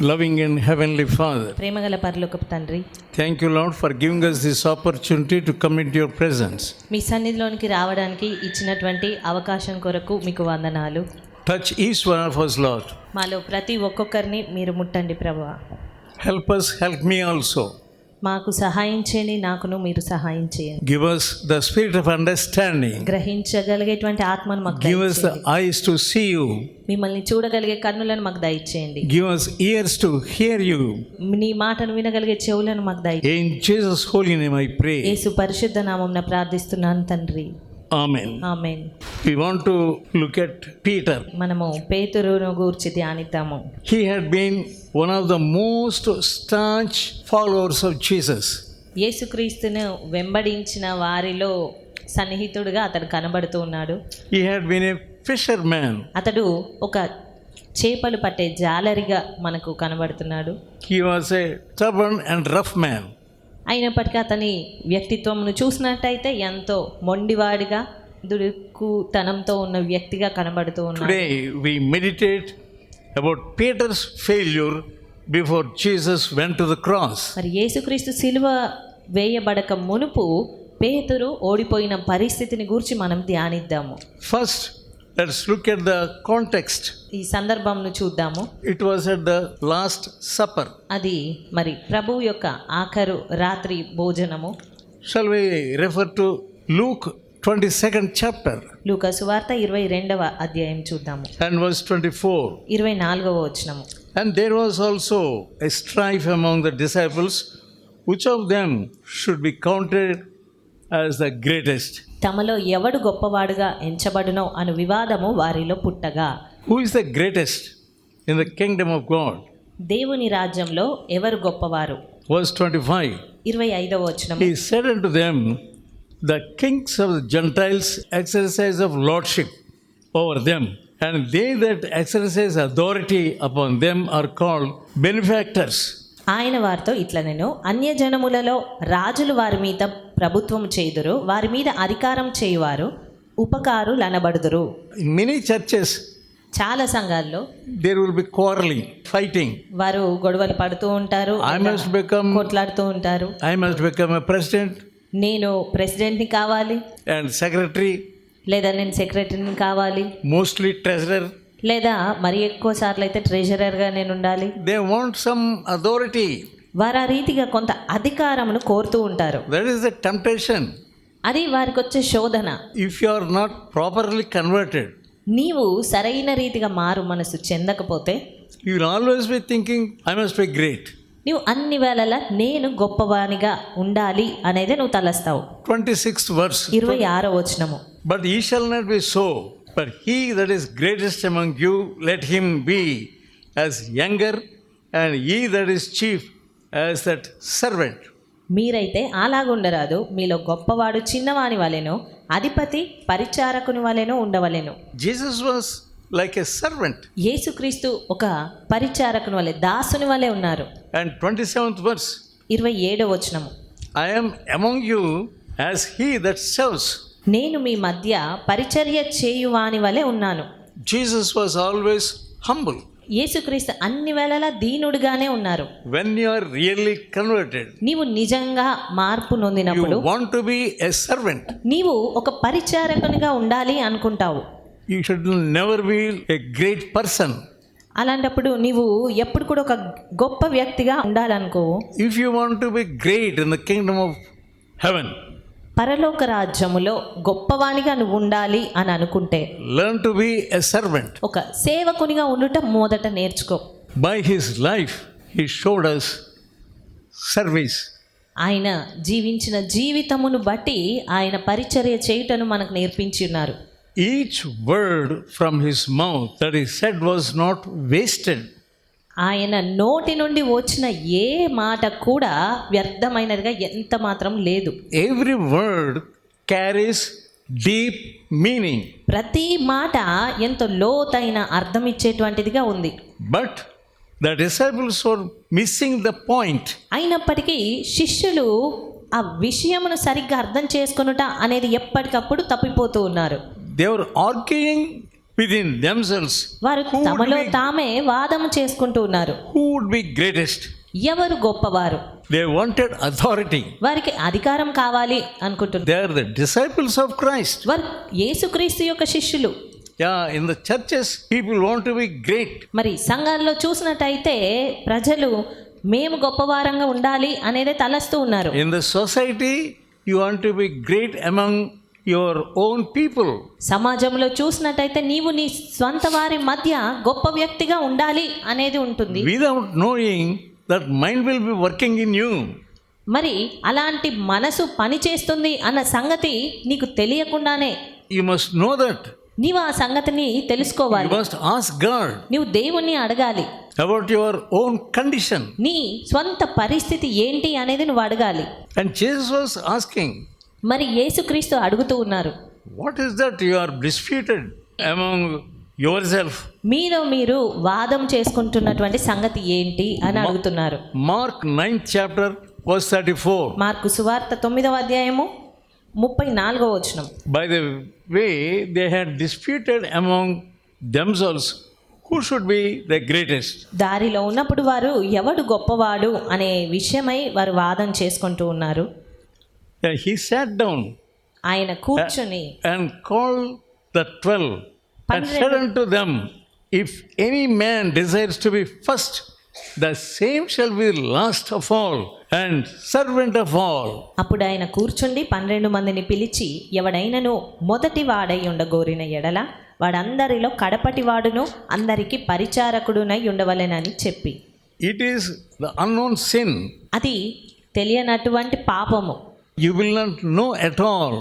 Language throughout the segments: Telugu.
Loving and Heavenly Father, ప్రేమగల పరలోకపు తండ్రి, thank you, Lord, for giving us this opportunity to come into your presence. మీ సన్నిధిలోనికి రావడానికి ఇచ్చినటువంటి అవకాశం కొరకు మీకు వందనాలు. Touch each one of us, Lord. మాలో ప్రతి ఒక్కొక్కరిని మీరు ముట్టండి ప్రభువా. Help us, help me also. మాకు సహాయం చేయండి, నాకును మీరు సహాయం చేయండి. Give us the spirit of understanding. గ్రహించగలిగేటువంటి ఆత్మను మాకు Give us the దయచేయండి. eyes to see you. మిమ్మల్ని చూడగలిగే కన్నులను మాకు దయచేయండి. Give us ears to hear you. నీ మాటను వినగలిగే చెవులను మాకు దయచేయండి. In Jesus' holy name I pray. యేసు పరిశుద్ధ నామమున ప్రార్థిస్తున్నాను తండ్రి. Amen. Amen. We want to look at Peter. మనము పేతురును గూర్చి ధ్యానిద్దాము. He had been one of the most staunch followers of Jesus. యేసుక్రీస్తును వెంబడించిన వారిలో సన్నిహితుడుగా అతడు కనబడుతూ ఉన్నాడు. He had been a fisherman. అతడు ఒక చేపలు పట్టే జాలరిగా మనకు కనబడుతున్నాడు. He was a stubborn and rough man. అయినప్పటికీ అతని వ్యక్తిత్వంను చూసినట్టయితే ఎంతో మొండివాడిగా దుడుకుతనంతో ఉన్న వ్యక్తిగా కనబడుతూ ఉన్నాడు. Today we meditate about Peter's failure before Jesus went to the cross. మరి యేసుక్రీస్తు సిలువ వేయబడక మునుపు పేతురు ఓడిపోయిన పరిస్థితిని గురించి మనం ధ్యానిద్దాము. First, let's look at the context. ఈ సందర్భంను చూద్దాము. It was at the Last Supper. అది మరి ప్రభువు యొక్క ఆఖరు రాత్రి భోజనము. Shall we refer to Luke 22nd chapter లూకా సువార్త 22వ అధ్యాయం చూద్దాము. and verse 24. 24వ వచనము. And there was also a strife among the disciples, which of them should be counted as the greatest. తమలో ఎవడు గొప్పవాడుగా ఎంచబడునో అను వివాదము వారిలో పుట్టగా. Who is the greatest in the kingdom of God? దేవుని రాజ్యంలో ఎవరు గొప్పవారు? Verse 25. 25వ వచనము. He said unto them, the kings of the Gentiles exercise of lordship over them, and they that exercise authority upon them are called benefactors. ఆయన వారితో ఇట్లా, నేను అన్యజనములలో రాజులు వారి మీద ప్రభుత్వం చేయుదురు, వారి మీద అధికారం చేయువారు ఉపకారులు అనబడుదురు. In many churches, చాలా సంఘాల్లో there will be quarreling, fighting. వారు గొడవలు పడుతూ ఉంటారు, I must become, కొట్లాడుతూ ఉంటారు. I must become a president నేను ప్రెసిడెంట్ని కావాలి, and secretary, లేదా నేను సెక్రటరీని కావాలి, mostly treasurer. లేదా మరి ఎక్కువ సార్లు అయితే ట్రెజరర్గా నేను ఉండాలి. They want some authority. వారు ఆ రీతిగా కొంత అధికారమును కోరుతూ ఉంటారు. That is the temptation. అది వారికి వచ్చే శోధన. If you are not properly converted, నీవు సరైన రీతిగా మారు మనసు చెందకపోతే you will always be thinking, I must be great. నువ్వు అన్ని వేళలా నేను గొప్పవానిగా ఉండాలి అనేది నువ్వు తలస్తావు. 26th verse. 26వ వచనము. But ye shall not be so, but he that is greatest among you, let him be as younger, and ye that is chief as that servant. మీరైతే అలాగుండరాదు, మీలో గొప్పవాడు చిన్నవాని వలెను, అధిపతి పరిచారకుని వలెను ఉండవలెను. Jesus was like a servant. యేసుక్రీస్తు ఒక పరిచారకుని వలె, దాసుని వలె ఉన్నారు. And 27th verse. 27వ వచనము. I am among you as he that serves. నేను మీ మధ్య పరిచర్య చేయువాని వలె ఉన్నాను. Jesus was always humble. యేసుక్రీస్తు అన్ని వేళలా దీనుడుగానే ఉన్నారు. When you are really converted, నీవు నిజంగా మార్పు నొందినప్పుడు you want to be a servant. నీవు ఒక పరిచారకునిగా ఉండాలి అనుకుంటావు. You should never be a great person. అలాంటప్పుడు నీవు ఎప్పుడు కూడా ఒక గొప్ప వ్యక్తిగా ఉండాలనుకో. If you want to be great in the kingdom of heaven, పరలోక రాజ్యములో గొప్పవానిగా నువ్వు ఉండాలి అని అనుకుంటే learn to be a servant. ఒక సేవకునిగా ఉండుట మొదట నేర్చుకో. By his life, he showed us service. ఆయన జీవించిన జీవితమును బట్టి ఆయన పరిచర్య చేయుటను మనకు నేర్పించి ఉన్నారు. Each word from his mouth that he said was not wasted. ఆయన నోటి నుండి వచ్చిన ఏ మాట కూడా వ్యర్థమైనదిగా ఎంత మాత్రం లేదు. Every word carries deep meaning. ప్రతి మాట ఎంతో లోతైన అర్థం ఇచ్చేటువంటిదిగా ఉంది. But the disciples were missing the point. అయినప్పటికీ శిష్యులు ఆ విషయమును సరిగ్గా అర్థం చేసుకొనుట అనేది ఎప్పటికప్పుడు తప్పిపోతూ ఉన్నారు. They were arguing within themselves వారు who would తమలో be- తామే వాదము చేసుకుంటూ ఉన్నారు. who would be greatest. ఎవరు గొప్పవారు? They wanted authority. వారికి అధికారం కావాలి అనుకుంటున్నారు. They are the disciples of Christ. వారు యేసుక్రీస్తు యొక్క శిష్యులు. Yeah, in the churches, people want to be great. మరి సంఘాల్లో చూసినట్టయితే ప్రజలు మేము గొప్పవారంగా ఉండాలి అనేదే తలస్తూ ఉన్నారు. In the society, you want to be great among your own people. సమాజంలో చూసినట్టయితే నీవు నీ స్వంత వారి మధ్య గొప్ప వ్యక్తిగా ఉండాలి అనేది ఉంటుంది. Without knowing that mind will be working in you. మరి అలాంటి మనసు పని చేస్తుంది అన్న సంగతి నీకు తెలియకుండానే You must know that. నీవు ఆ సంగతిని You తెలుసుకోవాలి. must ask God నీవు దేవుణ్ణి అడగాలి. about your own condition. నీ స్వంత పరిస్థితి ఏంటి అనేది నువ్వు అడగాలి. And Jesus was asking, మరి యేసుక్రీస్తు అడుగుతూ ఉన్నారు, what is that you are disputed among yourself? మీరు వాదం చేసుకుంటున్నటువంటి సంగతి ఏంటి అని అడుగుతున్నారు. Mark 9th chapter verse 34. Mark సువార్త 9వ అధ్యాయము 34వ వచనం. By the way, they had disputed among themselves who should be the greatest. దారిలో ఉన్నప్పుడు వారు ఎవడు గొప్పవాడు అనే విషయమై వారు వాదం చేసుకుంటూ ఉన్నారు. And he sat down ఆయన కూర్చొని and called the 12 and said unto them, if any man desires to be first, the same shall be last of all and servant of all. అప్పుడు ఆయన కూర్చుండి 12 మందిని పిలిచి, ఎవడైనను మొదటి వాడై ఉండగోరిన ఎడల వాడందరిలో కడపటి వాడును అందరికి పరిచారకుడునై ఉండవలెనని చెప్పి. It is the unknown sin. అది తెలియనటువంటి పాపము. You will not know at all.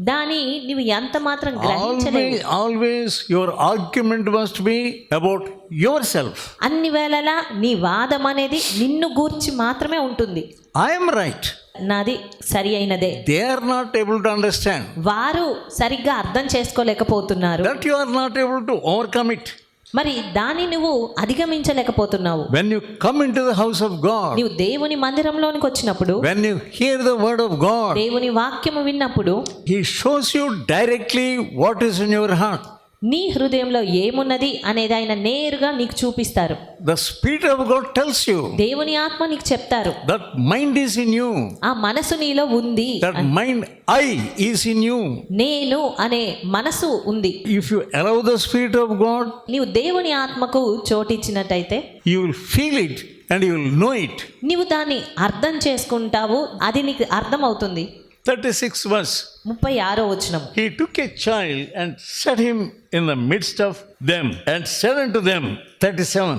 దాని నీవు ఎంత మాత్రం గ్రహించలేవు. Always your argument must be about yourself. అన్ని వేళలా నీ వాదం అనేది నిన్ను గూర్చి మాత్రమే ఉంటుంది. I am right. నాది సరి అయినదే. They are not able to understand. వారు సరిగ్గా అర్థం చేసుకోలేకపోతున్నారు. That you are not able to overcome it. మరి దాన్ని నువ్వు అధిగమించలేకపోతున్నావు. When you come into the house of God, నీవు దేవుని మందిరంలోనికి వచ్చినప్పుడు, when you hear the word of God, దేవుని వాక్యము విన్నప్పుడు He shows you directly what is in your heart. నీ హృదయంలో ఏమున్నది అనేది ఆయన నేరుగా నీకు చూపిస్తారు. The Spirit of God tells you దేవుని ఆత్మ నీకు చెప్తారు, that mind is in you. ఆ మనసు నీలో ఉంది. That mind, I, is in you. నేను అనే మనసు ఉంది. If you allow the Spirit of God, నీవు దేవుని ఆత్మకు చోటిచ్చినట్టయితే you will feel it and you will know it. నీవు దాన్ని అర్థం చేసుకుంటావు, అది నీకు అర్థం అవుతుంది. 36th verse. 36వ వచనం. He took a child and set him in the midst of them and said unto them, 37,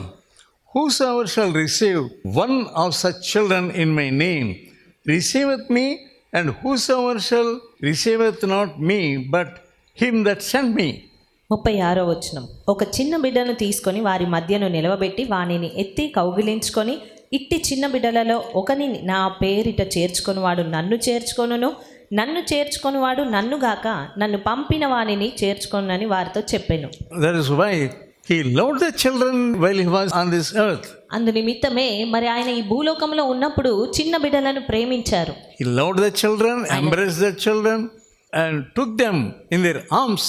whosoever shall receive one of such children in my name receiveth me, and whosoever shall receiveth not me but him that sent me. 36వ వచనం. ఒక చిన్న బిడ్డను తీసుకొని వారి మధ్యను నిలవబెట్టి వానిని ఎత్తి కౌగిలించుకొని, ఇట్టి చిన్న బిడ్డలలో ఒకని నా పేరిట చేర్చుకొనివాడు నన్ను చేర్చుకొనును, నన్ను చేర్చుకొనివాడు నన్నుగాక నన్ను పంపిన వానిని చేర్చుకొనని వారితో చెప్పెను. That is why he loved the children while he was on this earth. అందు నిమిత్తమే మరి ఆయన ఈ భూలోకంలో ఉన్నప్పుడు చిన్న బిడ్డలను ప్రేమించారు. He loved the children, embraced the children and took them in their arms.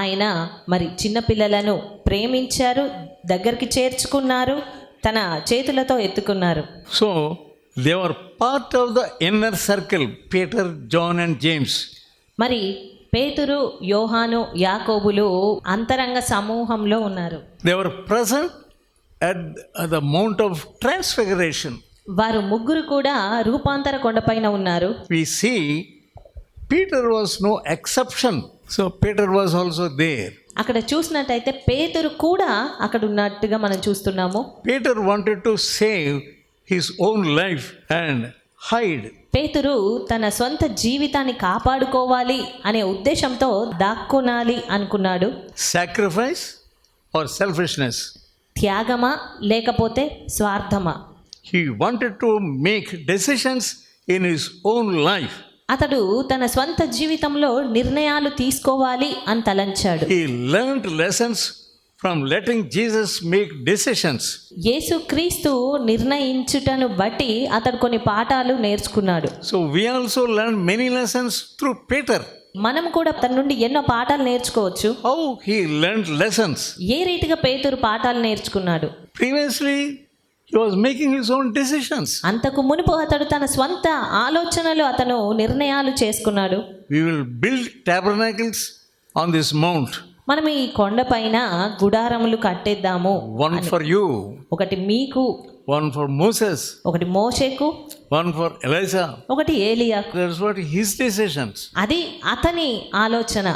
ఆయన మరి చిన్న పిల్లలను ప్రేమించారు, దగ్గరికి చేర్చుకున్నారు, తన చేతులతో ఎత్తుకున్నారు. So they were part of the inner circle, Peter, John and James. మరి పేతురు, యోహాను, యాకోబులు అంతరంగ సమూహంలో ఉన్నారు. They were present at the Mount of Transfiguration. వారు ముగ్గురు కూడా రూపాంతర కొండపైన ఉన్నారు. We see Peter was no exception. So Peter was also there. అక్కడ చూసినట్టయితే పేతురు కూడా అక్కడ ఉన్నట్టుగా మనం చూస్తున్నాము. Peter wanted to save his own life and hide. పేతురు తన సొంత జీవితాన్ని కాపాడుకోవాలి అనే ఉద్దేశంతో దాక్కొనాలి అనుకున్నాడు. Sacrifice or selfishness? త్యాగమా లేకపోతే స్వార్థమా? He wanted to make decisions in his own life. అతడు తన స్వంత జీవితంలో నిర్ణయాలు తీసుకోవాలి అని తలంచాడు. He learned lessons from letting Jesus make decisions. యేసుక్రీస్తు నిర్ణయించుటను బట్టి అతడు కొన్ని పాఠాలు నేర్చుకున్నాడు. So we also learn many lessons through Peter. మనం కూడా తన నుండి ఎన్నో పాఠాలు నేర్చుకోవచ్చు. How he learned lessons. ఏ రీతిగా పేతురు పాఠాలు నేర్చుకున్నాడు? Previously, he was making his own decisions. అంతకు మునుపు అతడు తన స్వంత ఆలోచనలు అతను నిర్ణయాలు చేసుకున్నాడు. We will build tabernacles on this mount. మనం ఈ కొండపైన గుడారములు కట్టేద్దాము. One for you, ఒకటి మీకు, one for Moses, ఒకటి మోషేకు, one for Elijah. ఒకటి ఏలియాకు. That's what his decisions. అది అతని ఆలోచన.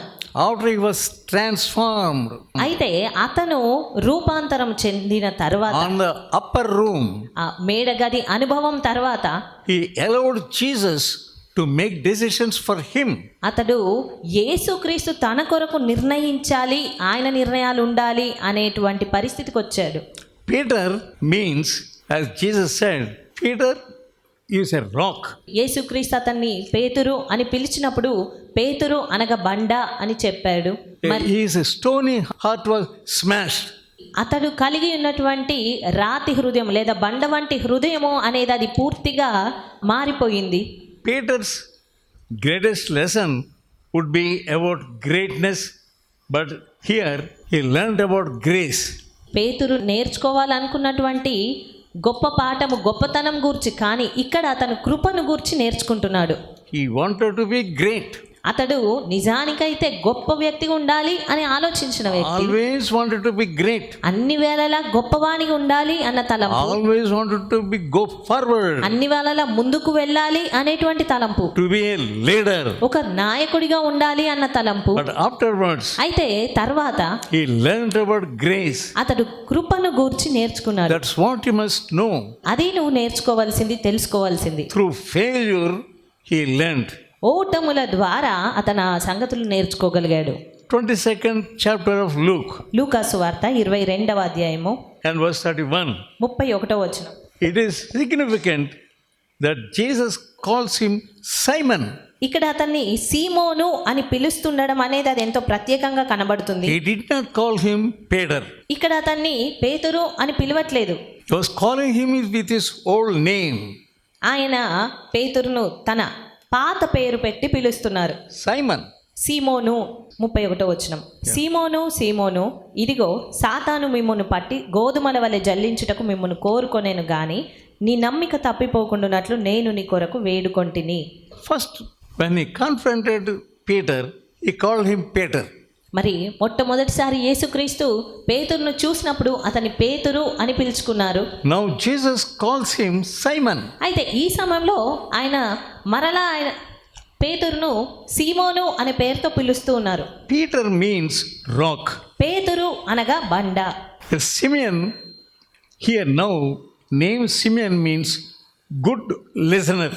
After he was transformed అయితే అతను రూపాంతరం చెందిన తర్వాత on the upper room, ఆ మేడగది అనుభవం తర్వాత he allowed Jesus to make decisions for him. అతడు యేసుక్రీస్తు తన కొరకు నిర్ణయించాలి, ఆయన నిర్ణయాలు ఉండాలి అనేటువంటి పరిస్థితికి వచ్చాడు. Peter means, as Jesus said, Peter is a rock. యేసుక్రీస్తు అతన్ని పేతురు అని పిలిచినప్పుడు పేతురు అనగా బండ అని చెప్పాడు. He is a stony heart was smashed. అతడు కలిగి ఉన్నటువంటి రాతి హృదయం లేదా బండ వంటి హృదయము అనేది అది పూర్తిగా మారిపోయింది. Peter's greatest lesson would be about greatness, but here he learned about grace. పేతురు నేర్చుకోవాలనుకున్నటువంటి గొప్ప పాఠము గొప్పతనం గూర్చి, కానీ ఇక్కడ అతను కృపను గూర్చి నేర్చుకుంటున్నాడు. He wanted to be great. అతడు నిజానికైతే గొప్ప వ్యక్తిగా ఉండాలి అని ఆలోచించిన వ్యక్తి. Always wanted to be great. అన్ని వేళలా గొప్పవానిగా ఉండాలి అన్న తలంపు. Always wanted to be go forward. అన్ని వేళలా ముందుకు వెళ్ళాలి అనేటువంటి తలంపు. To be a leader. ఒక నాయకుడిగా ఉండాలి అన్న తలంపు. But afterwards, అయితే తర్వాత he learned about grace. అతడు కృపను గూర్చి నేర్చుకున్నాడు. That's what you must know. అది నువ్వు నేర్చుకోవాల్సింది, తెలుసుకోవాల్సింది. Through failure, he learned. ఓటముల ద్వారా అతను ఆ సంగతులు నేర్చుకోగలిగాడు. 22nd chapter of Luke లూకా సువార్త 22వ అధ్యాయము and verse 31. 31వ వచనం. It is significant that Jesus calls him Simon. ఇక్కడ అతన్ని సీమోను అని పిలుస్తుండడం అనేది అది ఎంతో ప్రత్యేకంగా కనబడుతుంది. He did not call him Peter. ఇక్కడ అతన్ని పేతురు అని పిలవట్లేదు. He was calling him with his old name. ఆయన పేతురును తన పాత పేరు పెట్టి పిలుస్తున్నారు. Simon. సీమోను 31వ వచనం. సీమోను, సీమోను, ఇదిగో సాతాను మిమ్మును పట్టి గోధుమల వలె జల్లించుటకు మిమ్మును కోరుకొనేను గాని నీ నమ్మిక తప్పిపోకుండానట్లు నేను నీ కొరకు వేడుకొంటిని. First, when he confronted Peter, he called him Peter. మరి మొట్టమొదటిసారి యేసుక్రీస్తు పేతురును చూసినప్పుడు అతని పేతురు అని పిలుచుకున్నారు. Now Jesus calls him Simon. అయితే ఈ సమయంలో ఆయన మరలా ఆయన పేతురును సీమోను అనే పేరుతో పిలుస్తూ ఉన్నారు. Peter means rock. పేతురు అనగా బండ. Simeon, here now, name Simeon means good listener.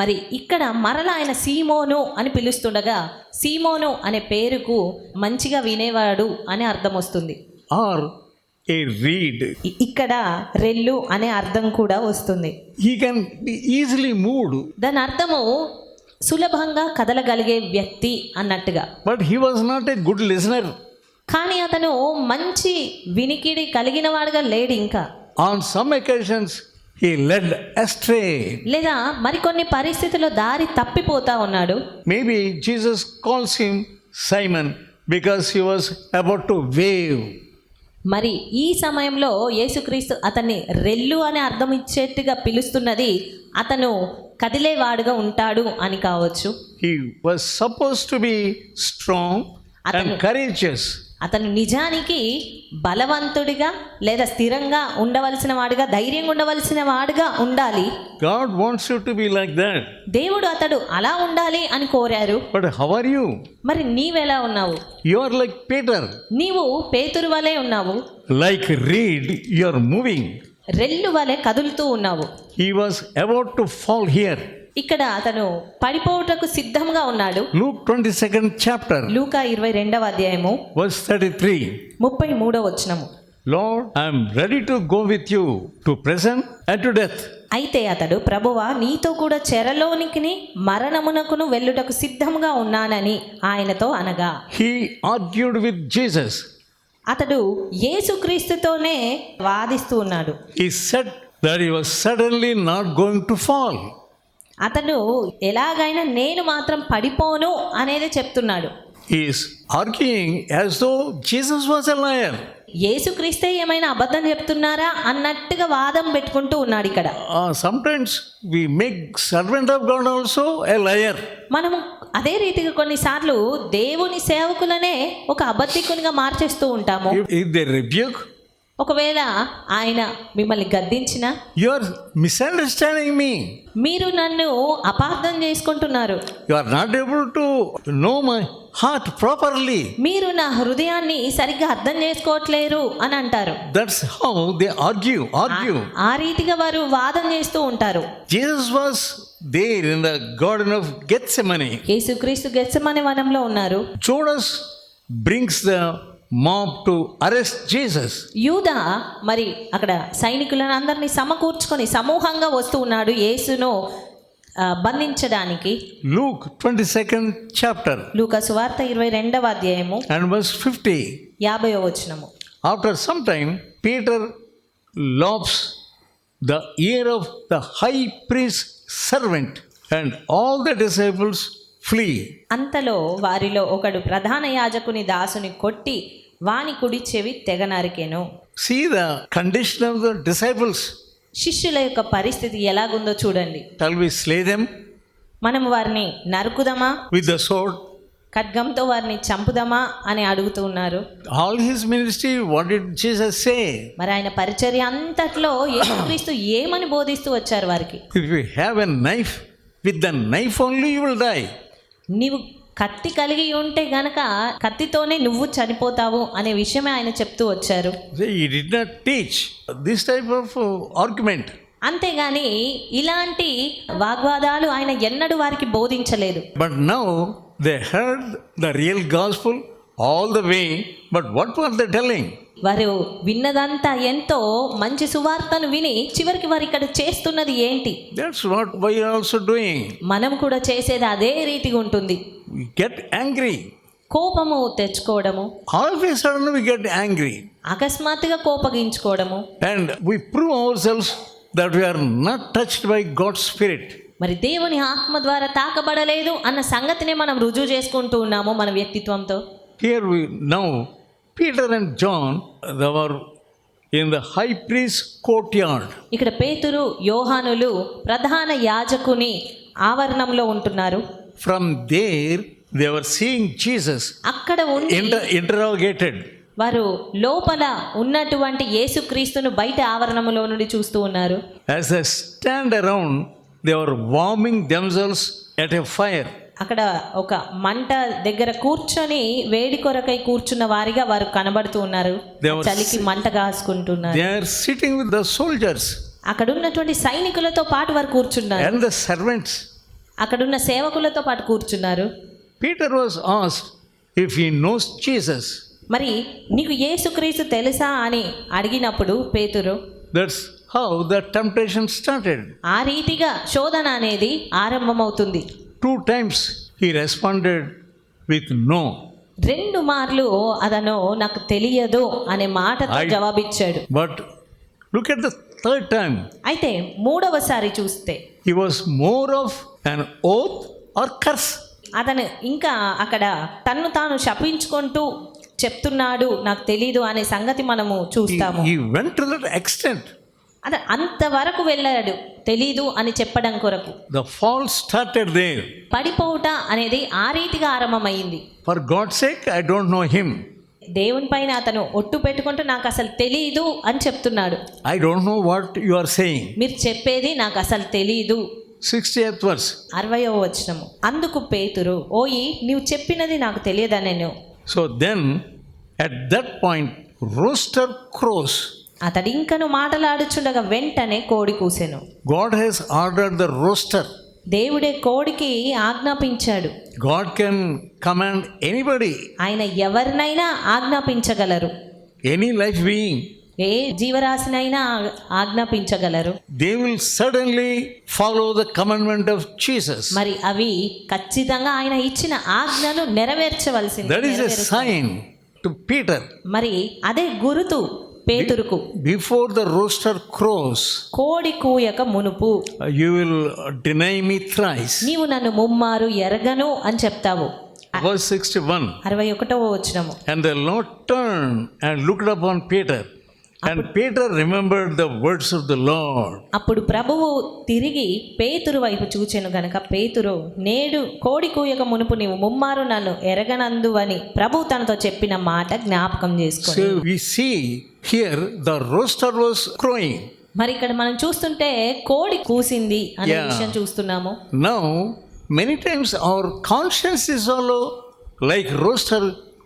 మరి ఇక్కడ మరలా ఆయన సీమోను అని పిలుస్తుండగా సీమోను అనే పేరుకు మంచిగా వినేవాడు అని అర్థం వస్తుంది. Or a reed. ఇక్కడ రెల్లు అనే అర్థం కూడా వస్తుంది. He can be easily moved. దాని అర్థము సులభంగా కదలగలిగే వ్యక్తి అన్నట్టుగా. But he was not a good listener. కానీ అతను మంచి వినికిడి కలిగిన వాడుగా లేడు. ఇంకా On some occasions, he led astray. లేదా మరికొన్ని పరిస్థితుల్లో దారి తప్పిపోతా ఉన్నాడు. Maybe Jesus calls him Simon because he was about to wave. మరి ఈ సమయంలో యేసుక్రీస్తు అతన్ని రెల్లు అనే అర్థం ఇచ్చేట్టుగా పిలుస్తున్నది అతను కదిలేవాడుగా ఉంటాడు అని కావచ్చు. He was supposed to be strong and courageous. అతను నిజానికి బలవంతుడిగా లేదా స్థిరంగా ఉండవలసిన వాడుగా, ధైర్యంగా ఉండవలసిన వాడుగా ఉండాలి. God wants you to be like that. దేవుడు అతడు అలా ఉండాలి అని కోరారు. But how are you? మరి నీవెలా ఉన్నావు? You are like Peter. నీవు పేతురు వలె ఉన్నావు. Like reed, you are moving. రెల్లు వలె కదులుతూ ఉన్నావు. He was about to fall here. ఇక్కడ అతను పడిపోవుటకు సిద్ధంగా ఉన్నాడు. Luke 22nd chapter, లూకా 22వ అధ్యాయము verse 33. 33వ వచనము. Lord, I am ready to go with you to prison and to death. అయితే అతడు, ప్రభువా నీతో కూడా చెరలోనికి మరణమునకును వెళ్ళుటకు సిద్ధంగా ఉన్నానని ఆయనతో అనగా. He argued with Jesus. అతడు యేసుక్రీస్తుతోనే వాదిస్తూ ఉన్నాడు. He said that he was certainly not going to fall. అతను ఎలాగైనా నేను మాత్రం పడిపోను అనేది చెప్తున్నాడు. He is arguing as though Jesus was a liar. యేసుక్రీస్తే ఏమైనా అబద్ధం చెప్తున్నారా అన్నట్టుగా వాదం పెట్టుకుంటూ ఉన్నాడు ఇక్కడ. Sometimes we make servant of God also a liar. మనము అదే రీతిగా కొన్నిసార్లు దేవుని సేవకులనే ఒక అబద్ధికునిగా మార్చేస్తూ ఉంటాము. If they rebuke, ఒకవేళ ఆయన మిమ్మల్ని గద్దించినా, you are misunderstanding me. మీరు నన్ను అపార్థం చేసుకుంటున్నారు, You are not able to know my heart properly. మీరు నా హృదయాన్ని సరిగ్గా అర్థం చేసుకోవట్లేరు అని అంటారు. That's how they argue. ఆ రీతిగా వారు వాదం చేస్తూ ఉంటారు. Jesus was there in the Garden of Gethsemane. యేసుక్రీస్తు గెత్సెమనే వనంలో ఉన్నారు. Judas brings the mob to arrest Jesus. యూదా మరి అక్కడ సైనికులను అందరినీ సమకూర్చుకొని సమూహంగా వస్తూ ఉన్నాడు యేసును బంధించడానికి. Luke 22nd chapter లూకా సువార్త 22వ అధ్యాయము and verse 50. 50వ వచనము. After some time, Peter lops the ear of the high priest's servant, and all the disciples flee. అంతలో వారిలో ఒకడు ప్రధాన యాజకుని దాసుని కొట్టి వాని కుడి చెవి తెగ నరికెను. See the condition of the disciples. శిష్యుల యొక్క పరిస్థితి ఎలాగుందో చూడండి. Shall we slay them మనం వారిని నరుకుదమా, with the sword? ఖడ్గంతో వారిని చంపుదమా అని అడుగుతూ ఉన్నారు. All his ministry, what did Jesus say? మరి ఆయన పరిచర్య అంతట్లో యేసుక్రీస్తు ఏమని బోధిస్తూ వచ్చారు వారికి? If you have a knife, with the knife only you will die. నీవు కత్తి కలిగి ఉంటే గనక కత్తితోనే నువ్వు చనిపోతావు అనే విషయమే ఆయన చెప్తూ వచ్చారు. He did not teach this type of argument. అంతేగాని ఇలాంటి వాగ్వాదాలు ఆయన ఎన్నడూ వారికి బోధించలేదు. But now they heard the real gospel all the way. But what were they telling? వారు విన్నదంతా ఎంతో మంచి సువార్తను విని చివరికి వారు ఇక్కడ చేస్తున్నది ఏంటి? That's what we are also doing. మనం కూడా చేసేది అదే రీతిగా ఉంటుంది. We get angry. కోపము తెచ్చుకోవడము, All of a sudden we get angry. అకస్మాత్తుగా కోపగించుకోవడము. And we prove ourselves that we are not touched by God's Spirit. మరి దేవుని ఆత్మ ద్వారా తాకబడలేదు అన్న సంగతినే మనం రుజువు చేసుకుంటూ ఉన్నాము మన వ్యక్తిత్వంతో. Here we now, Peter and John, they were in the high priest's courtyard. ఇక్కడ పేతురు యోహానులు ప్రధాన యాజకుని ఆవరణంలో ఉంటున్నారు. From there they were seeing Jesus అక్కడ ఉండి interrogated. వారు లోపల ఉన్నటువంటి యేసుక్రీస్తును బయట ఆవరణములో నుండి చూస్తూ ఉన్నారు. As they stand around, they were warming themselves at a fire. అక్కడ ఒక మంట దగ్గర కూర్చొని వేడి కొరకై కూర్చున్న వారిగా వారు కనబడుతూ ఉన్నారు. చలికి మంట కాసుకుంటున్నారు. They are sitting with the soldiers అక్కడ ఉన్నటువంటి సైనికులతో పాటు వారు కూర్చున్నారు. and the servants. అక్కడున్న సేవకులతో పాటు కూర్చున్నారు. Peter was asked if he knows Jesus. మరి నీకు యేసుక్రీస్తు తెలుసా అని అడిగినప్పుడు పేతురు, That's how the temptation started. ఆ రీతిగా శోధన అనేది ఆరంభమవుతుంది. 2 times he responded with no. 2 మార్లు అతను నాకు తెలియదు అనే మాటతో జవాబిచ్చాడు. But look at the 3rd time. అయితే 3వసారి చూస్తే He was more of an oath or curse. అతను ఇంకా అక్కడ తన్ను తాను శపించుకుంటూ చెప్తున్నాడు నాకు తెలీదు అనే సంగతి మనము చూస్తాము. He went to that extent. అతను అంతవరకు వెళ్ళాడు తెలీదు అని చెప్పడం కొరకు. The fall started there. పడిపోవుట అనేది ఆ రీతిగా ఆరంభమైంది. For God's sake, I don't know him. దేవుని పైన అతను ఒట్టు పెట్టుకుంటూ నాకు అసలు తెలీదు అని చెప్తున్నాడు. I don't know what you are saying. మీరు చెప్పేది నాకు అసలు తెలీదు. 60th verse. 60వ వచనము. అందుకు పేతురు, ఓయి నీవు చెప్పినది నాకు తెలియదనెను. So then, at that point, rooster crows. అతడింకను మాటలాడుచుండగా వెంటనే కోడి కూసెను. God has ordered the rooster. దేవుడే కోడికి ఆజ్ఞాపించాడు. God can command anybody, ఆయన ఎవరినైనా ఆజ్ఞాపించగలరు. any life being. A జీవరాశినైనా ఆజ్ఞాపించగలరు. They will certainly follow the commandment of Jesus. మరి అవి ఖచ్చితంగా ఆయన ఇచ్చిన ఆజ్ఞను నెరవేర్చవలసింది. That is a sign to Peter. మరి అదే గురుతు పేతురుకు before the rooster crows, కోడి కూయక మునుపు you will deny me thrice. నీవు నన్ను ముమ్మారు ఎరగను అని చెప్తావు. Verse 61. 61వ వచనము. And the Lord turned and looked upon Peter. And Peter remembered the words of the Lord. అప్పుడు ప్రభువు తిరిగి పేతురు వైపు చూచెను గనక పేతురు, నేడు కోడి కూయక మునుపు నీవు ముమ్మారు నన్ను ఎరగనందువని ప్రభువు తనతో చెప్పిన మాట జ్ఞాపకం చేసుకొని. So we see here the rooster was crowing. మరి ఇక్కడ మనం చూస్తుంటే కోడి కూసింది అనే Yeah. విషయం చూస్తున్నాము. Now, many times our conscience is also like rooster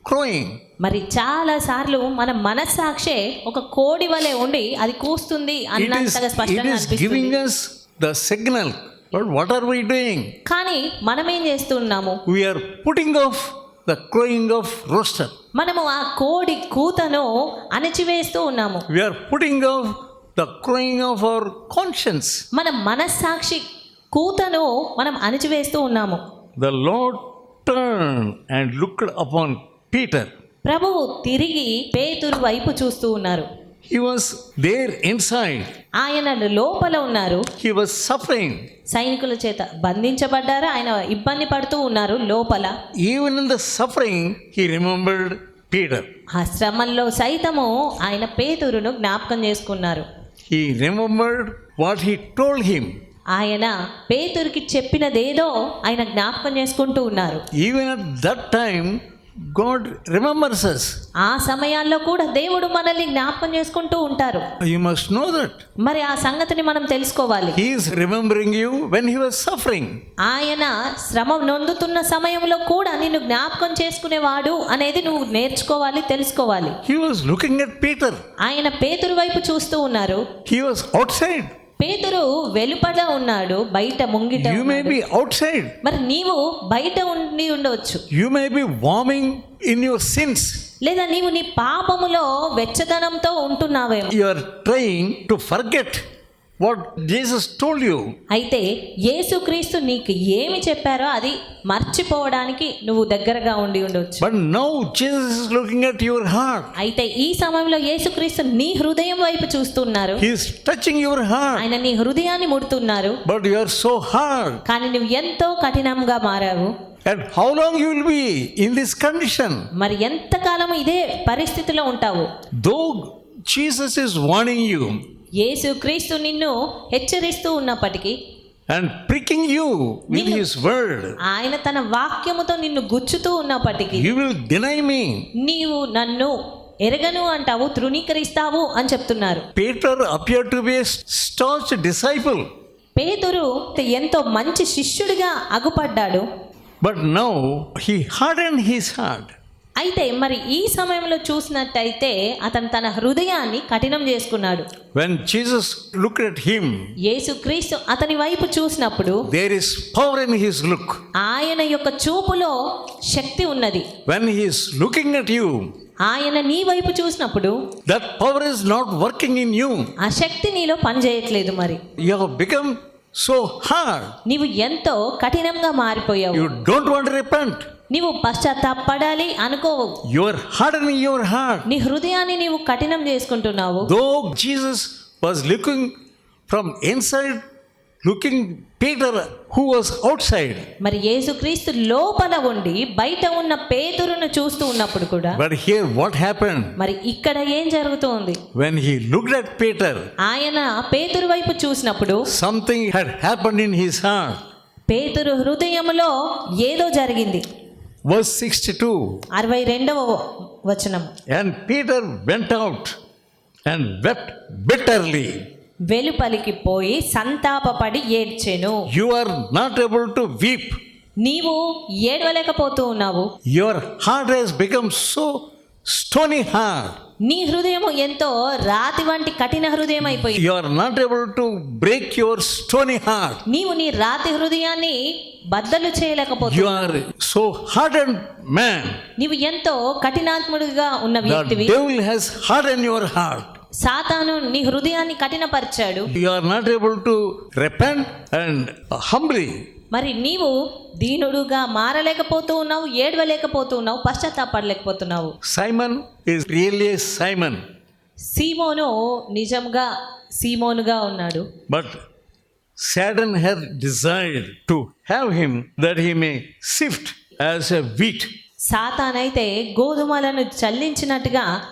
crowing. మరి చాలా సార్లు మన మనస్సాక్షే ఒక కోడి వలె ఉండి అది కూస్తుంది అన్నంతగా It స్పష్టంగా is giving అనిపిస్తుంది. us the signal. But what are we doing? కానీ మనం ఏం చేస్తున్నాము? We are putting off the crowing of rooster. మనము ఆ కోడి కూతను అణచివేస్తూ ఉన్నాము. We are putting off the crowing of our conscience. మన మనస్సాక్షి కూతను మనం అణచివేస్తూ ఉన్నాము. The Lord turned and looked upon Peter. ప్రభువు తిరిగి పేతురు వైపు చూస్తూ ఉన్నారు. He was there inside. ఆయన లోపల ఉన్నారు. He was suffering. సైనికుల చేత బంధించబడ్డారు. ఆయన ఇబ్బంది పడుతూ ఉన్నారు లోపల. Even in the suffering, he remembered Peter. ఆ శ్రమల్లో సైతము ఆయన పేతురును జ్ఞాపకం చేసుకున్నారు. He remembered what he told him. ఆయన పేతురుకి చెప్పినదేదో ఆయన జ్ఞాపకం చేసుకుంటూ ఉన్నారు. Even at that time, God remembers us. ఆ సమయాల్లో కూడా దేవుడు మనల్ని జ్ఞాపకం చేసుకుంటూ ఉంటారు. You must know that. మరి ఆ సంగతిని మనం తెలుసుకోవాలి. He is remembering you when he was suffering. ఆయన శ్రమ నొందుతున్న సమయంలో కూడా నిన్ను జ్ఞాపకం చేసుకునేవాడు అనేది నువ్వు నేర్చుకోవాలి, తెలుసుకోవాలి. He was looking at Peter. ఆయన పేతురు వైపు చూస్తూ ఉన్నారు. He was outside. పేతురు వెలుపల ఉన్నాడు, బయట ముంగిట You may ఉన్నాడు. be outside. మరి నీవు బయట ఉండి ఉండవచ్చు, You may be warming in your sins. లేదా నీవు నీ పాపములో వెచ్చదనంతో ఉంటున్నావేమో. You are trying to forget what Jesus told you. అయితే యేసుక్రీస్తు నీకు ఏమి చెప్పారో అది మర్చిపోవడానికి నువ్వు దగ్గరగా ఉండి ఉండవచ్చు. But now Jesus is looking at your heart. అయితే ఈ సమయంలో యేసుక్రీస్తు నీ హృదయం వైపు చూస్తున్నారు. He is touching your heart. ఆయన నీ హృదయాన్ని ముడుతున్నారు. But you are so hard. కానీ నువ్వు ఎంతో కఠినంగా మారావు. And how long you will be in this condition? మరి ఎంతకాలం ఇదే పరిస్థితిలో ఉంటావు? Though Jesus is warning you యేసుక్రీస్తు నిన్ను హెచ్చరిస్తూ ఉన్నప్పటికీ and pricking you with his word, ఆయన తన వాక్యముతో నిన్ను గుచ్చుతూ ఉన్నప్పటికీ you will deny me. నీవు నన్ను ఎరగను అంటావు, తృణీకరిస్తావు అని చెప్తున్నారు. Peter appeared to be a staunch disciple, పేతురు ఎంతో మంచి శిష్యుడిగా అగుపడ్డాడు. but now he hardened his heart. అయితే మరి ఈ సమయంలో చూసినట్టయితే అతను తన హృదయాన్ని కఠినం చేసుకున్నాడు. When Jesus looked at him, యేసుక్రీస్తు అతని వైపు చూసినప్పుడు there is power in his look. ఆయన యొక్క చూపులో శక్తి ఉన్నది. When he is looking at you, ఆయన నీ వైపు చూసినప్పుడు that power is not working in you. ఆ శక్తి నీలో పనిచేయట్లేదు. మరి You have become so hard. నీవు ఎంతో కఠినంగా మారిపోయావు. You don't want to repent. నీవు పశ్చాత్తాపడాలి అనుకోవు. You are hardening your heart. నీ హృదయాన్ని నీవు కఠినం చేసుకుంటున్నావు. Though Jesus was looking from inside, looking Peter who was outside. మరి యేసుక్రీస్తు లోపల ఉండి బయట ఉన్న పేతురును చూస్తూ ఉన్నప్పుడు కూడా But here what happened? మరి ఇక్కడ ఏం జరుగుతోంది? When he looked at Peter, ఆయన పేతురు వైపు చూసినప్పుడు something had happened in his heart. పేతురు హృదయములో ఏదో జరిగింది. Verse 62. 62వ వచనం. And Peter went out and wept bitterly. వెలుపలికి పోయి సంతాపపడి ఏడ్చెను. You are not able to weep. నీవు ఏడవలేకపోతూ ఉన్నావు. Your heart has become so stony heart. నీ హృదయం ఎంతో రాతి వంటి కఠిన హృదయం అయిపోయింది. You are not able to break your stony heart. నీవు నీ రాతి హృదయాన్ని బద్దలు చేయలేకపోతున్నావు. You are so hardened man. నీవు ఎంతో కఠినాత్ముడిగా ఉన్న The వ్యక్తివి. devil has hardened your heart. సాతాను నీ హృదయాన్ని కఠినపరిచాడు. You are not able to repent and humbly. మరి నీవు దీనుడుగా మారలేకపోతూ ఉన్నావు, ఏడవలేకపోతూ ఉన్నావు, పశ్చాత్తాపడలేకపోతున్నావు. Simon is really a Simon. సీమోను నిజంగా సీమోనుగా ఉన్నాడు. But Satan had desired to have him that he may sift as a wheat. సాతానైతే గోధుమలను జల్లించినట్టుగా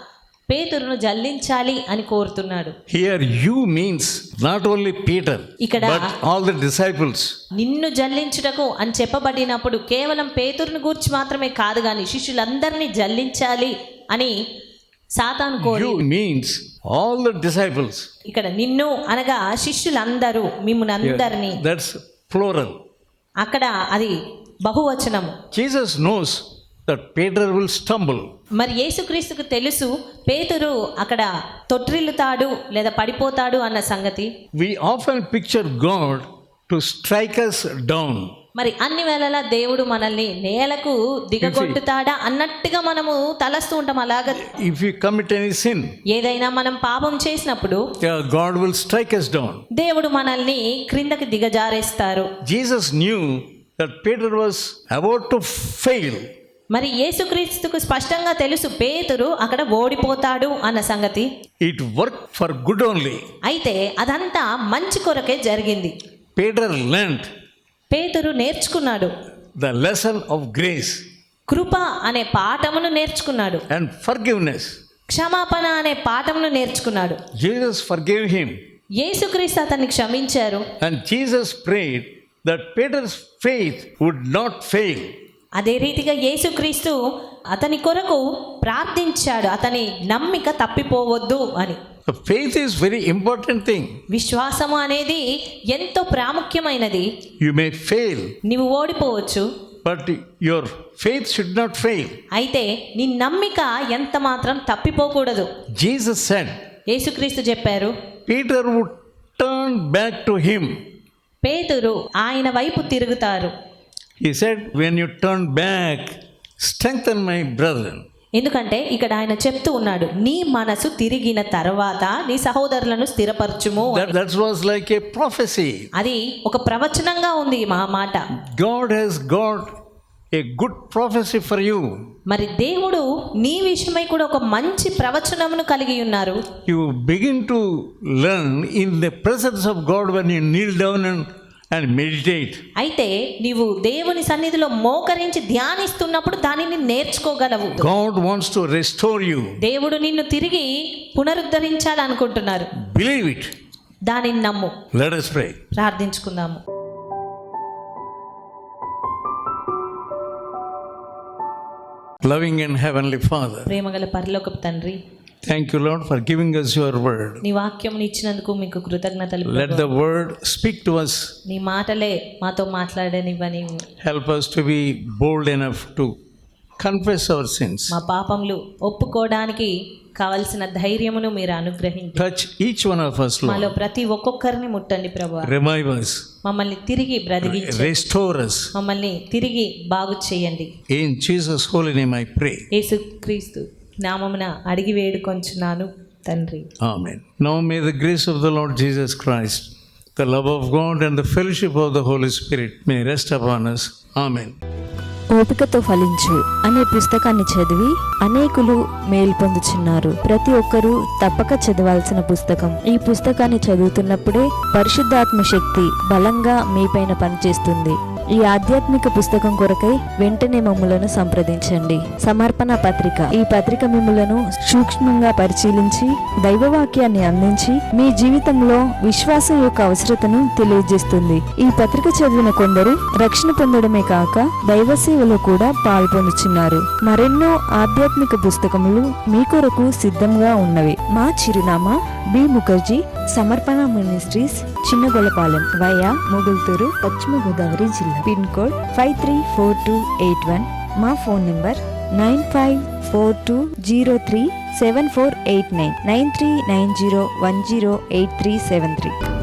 పేతురును జల్లించాలి అని కోరుతున్నాడు. Here you means not only Peter, Ikkada- but all the disciples. నిన్ను జల్లించుటకు అని చెప్పబడినప్పుడు కేవలం పేతురును గూర్చి మాత్రమే కాదు కానీ శిష్యులందరినీ జల్లించాలి అని సాతాను కోరి. You means all the disciples. ఇక్కడ నిన్ను అనగా శిష్యులందరూ మిమ్మును అందరినీ. That's plural. అక్కడ అది బహువచనము. Jesus knows that Peter will stumble. మరి యేసుక్రీస్తుకు తెలుసు పేతురు అక్కడ తొట్రిల్లుతాడు లేదా పడిపోతాడు అన్న సంగతి. We often picture God to strike us down. మరి అన్ని వేళలా దేవుడు మనల్ని నేలకు దిగగొట్టుతాడా అన్నట్టుగా మనము తలస్తూ ఉంటాం. అలాగా If we commit any sin, ఏదైనా మనం పాపం చేసినప్పుడు God will strike us down. దేవుడు మనల్ని క్రిందకి దిగజారేస్తారు. Jesus knew that Peter was about to fail. మరి యేసుక్రీస్తుకు స్పష్టంగా తెలుసు పేతురు అక్కడ ఓడిపోతాడు అన్న సంగతి. It worked for good only. అయితే అదంతా మంచి కొరకే జరిగింది. Peter learned పేతురు నేర్చుకున్నాడు, the lesson of grace కృప అనే పాఠమును నేర్చుకున్నాడు, and forgiveness. క్షమాపణ అనే పాఠమును నేర్చుకున్నాడు. Jesus forgave him, యేసుక్రీస్తు అతన్ని క్షమించారు. and Jesus prayed that Peter's faith would not fail. అదే రీతిగా యేసుక్రీస్తు అతని కొరకు ప్రార్థించాడు, అతని నమ్మిక తప్పిపోవద్దు అని. The faith is very important thing. విశ్వాసము అనేది ఎంతో ప్రాముఖ్యమైనది. You may fail, నీవు ఓడిపోవచ్చు, but your faith should not fail. అయితే నీ నమ్మిక ఎంత మాత్రం తప్పిపోకూడదు. Jesus said యేసుక్రీస్తు చెప్పారు, Peter would turn back to him. పేతురు ఆయన వైపు తిరుగుతారు. He said, when you turn back, strengthen my brethren. ఎందుకంటే ఇక్కడ ఆయన చెప్తూ ఉన్నాడు, నీ మనసు తిరిగిన తర్వాత నీ సహోదరులను స్థిరపరచుము. That was like a prophecy. అది ఒక ప్రవచనంగా ఉంది మా మాట. God has got a good prophecy for you. మరి దేవుడు నీ విషయమై కూడా ఒక మంచి ప్రవచనమును కలిగి ఉన్నారు. You begin to learn in the presence of God when you kneel down and meditate. అయితే నీవు దేవుని సన్నిధిలో మోకరించి ధ్యానిస్తున్నప్పుడు దానిని నేర్చుకోగలవు. God wants to restore you. దేవుడు నిన్ను తిరిగి పునరుద్ధరించాలనుకుంటున్నారు. Believe it. దానిని నమ్ము. Let us pray. ప్రార్థించుకుందాము. Loving and heavenly Father, ప్రేమగల పరలోకపు తండ్రి, thank you, Lord, for giving us your word. నీ వాక్యమును ఇచ్చినందుకు మీకు కృతజ్ఞతలు. Let the word speak to us. నీ మాటలే మాతో మాట్లాడనివ్వని. Help us to be bold enough to confess our sins. మా పాపములు ఒప్పుకోవడానికి కావలసిన ధైర్యమును మీరు అనుగ్రహించండి. Touch each one of us, మాలో Lord. ప్రతి ఒక్కొక్కరిని ముట్టండి ప్రభువా. Revive us. మమ్మల్ని తిరిగి బ్రతికించండి. Restore us. మమ్మల్ని తిరిగి బాగు చేయండి. In Jesus' holy name I pray. యేసుక్రీస్తు నామమున అడిగి వేడుకొంచున్నాను తండ్రి. Amen. Now may the grace of the Lord Jesus Christ, the love of God and the fellowship of the Holy Spirit may rest upon us. Amen. ఓపికతో ఫలించు అనే పుస్తకాన్ని చదివి అనేకులు మేలు పొందుచున్నారు. ప్రతి ఒక్కరూ తప్పక చదవాల్సిన పుస్తకం. ఈ పుస్తకాన్ని చదువుతున్నప్పుడే పరిశుద్ధాత్మ శక్తి బలంగా మీపైన పనిచేస్తుంది. ఈ ఆధ్యాత్మిక పుస్తకం కొరకై వెంటనే మమ్ములను సంప్రదించండి. సమర్పణ పత్రిక. ఈ పత్రిక మిమ్ములను సూక్ష్మంగా పరిశీలించి దైవవాక్యాన్ని అందించి మీ జీవితంలో విశ్వాసం యొక్క అవసరతను తెలియజేస్తుంది. ఈ పత్రిక చదివిన కొందరు రక్షణ పొందడమే కాక దైవ సేవలో కూడా పాల్పొందుచున్నారు. మరెన్నో ఆధ్యాత్మిక పుస్తకములు మీ కొరకు సిద్ధంగా ఉన్నవి. మా చిరునామా బి ముఖర్జీ, సమర్పణ మినిస్ట్రీస్, చిన్నగొలపాలెం, వయా మొగుల్తూరు, పశ్చిమ గోదావరి జిల్లా. Pin code 534281. మా ఫోన్ నంబర్ 9542037489, 9390108373.